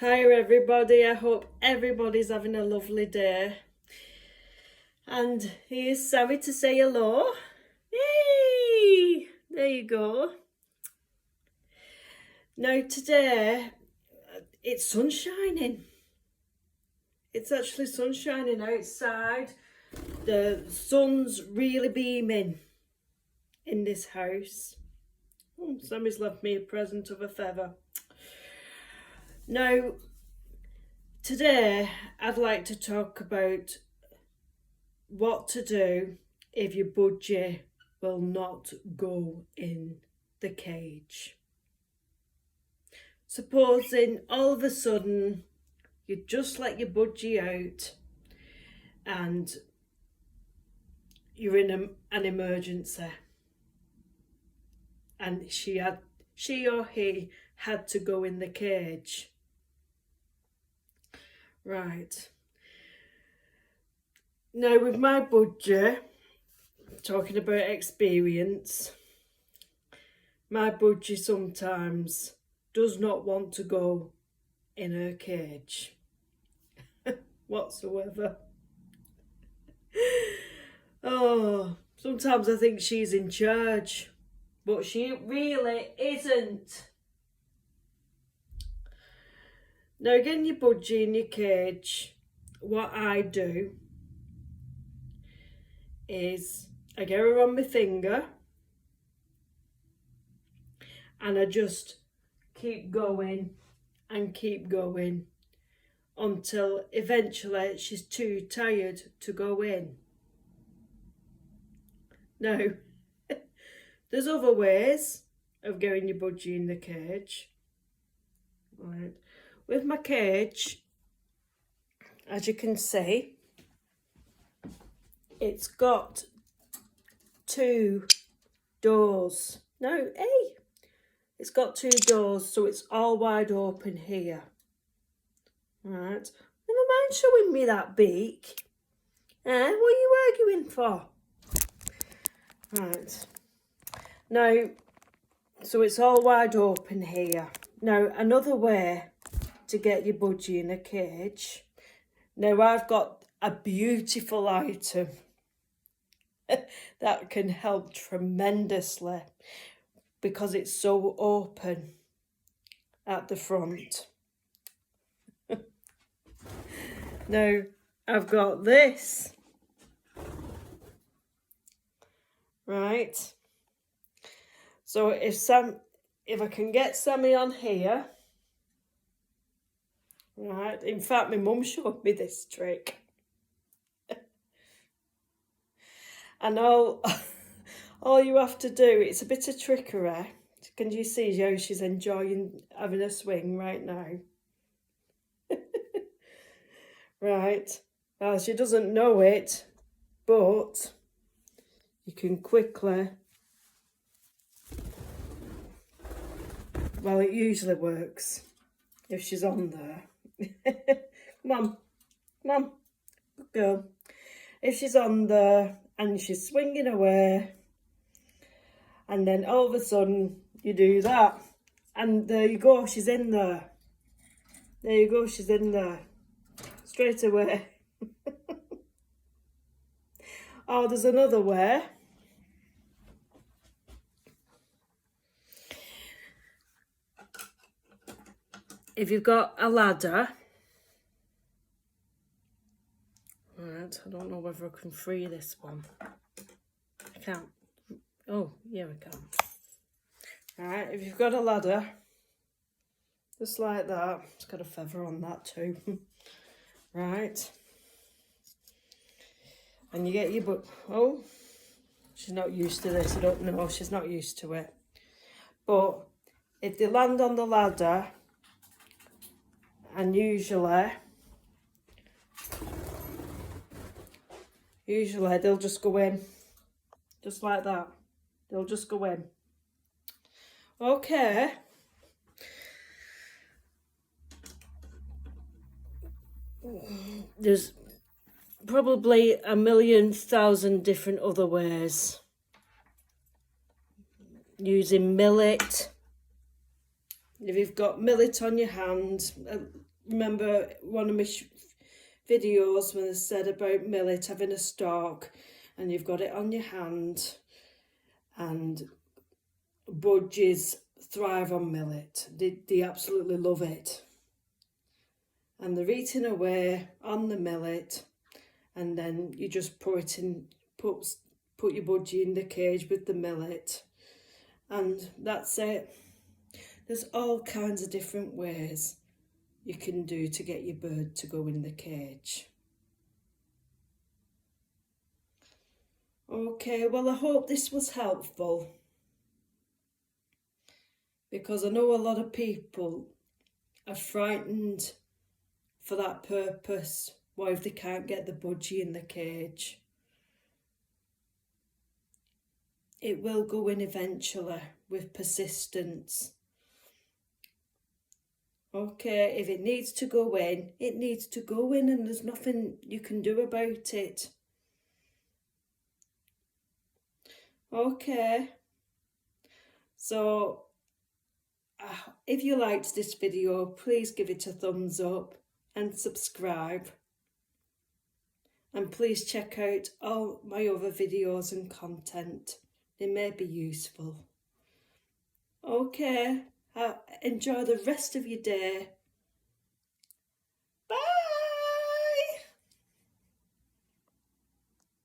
Hi everybody, I hope everybody's having a lovely day. And here's Sammy to say hello. Yay! There you go. Now today, it's sun shining. It's actually sun shining outside. The sun's really beaming in this house. Oh, Sammy's left me a present of a feather. Now, today I'd like to talk about what to do if your budgie will not go in the cage. Supposing all of a sudden you just let your budgie out and you're in an emergency and she or he had to go in the cage. Right. Now with my budgie, talking about experience, my budgie sometimes does not want to go in her cage whatsoever. Oh, sometimes I think she's in charge, but she really isn't. Now getting your budgie in your cage, what I do is I get her on my finger and I just keep going and keep going until eventually she's too tired to go in. Now, there's other ways of getting your budgie in the cage. Right. With my cage, as you can see, it's got two doors. No, hey, it's got two doors, so it's all wide open here. Right, never mind showing me that beak. What are you arguing for? Right, now, so it's all wide open here. Now, another way to get your budgie in a cage. Now, I've got a beautiful item that can help tremendously because it's so open at the front. Now, I've got this. Right. So if I can get Sammy on here. Right. In fact, my mum showed me this trick. And all you have to do, it's a bit of trickery. Can you see how she's enjoying having a swing right now? Right. Well, she doesn't know it, but you can quickly... Well, it usually works if she's on there. Come on, good girl. If she's on there and she's swinging away, and then all of a sudden you do that, and there you go, she's in there. There you go, she's in there. Straight away. Oh, there's another way. If you've got a ladder, right, I don't know whether I can free this one. I can't. Oh, yeah, we can. Alright, if you've got a ladder, just like that, it's got a feather on that too. Right. And you get your oh, she's not used to this, I don't know, she's not used to it. But if they land on the ladder, and usually they'll just go in, just like that. They'll just go in. Okay. There's probably a million thousand different other ways. Using millet. If you've got millet on your hand, remember one of my videos when I said about millet having a stalk and you've got it on your hand, and budgies thrive on millet. They absolutely love it. And they're eating away on the millet, and then you just put your budgie in the cage with the millet, and that's it. There's all kinds of different ways you can do to get your bird to go in the cage. Okay, well, I hope this was helpful, because I know a lot of people are frightened for that purpose. What if they can't get the budgie in the cage? It will go in eventually with persistence. Okay, if it needs to go in, it needs to go in, and there's nothing you can do about it. Okay, so if you liked this video, please give it a thumbs up and subscribe. And please check out all my other videos and content. They may be useful. Okay, enjoy the rest of your day.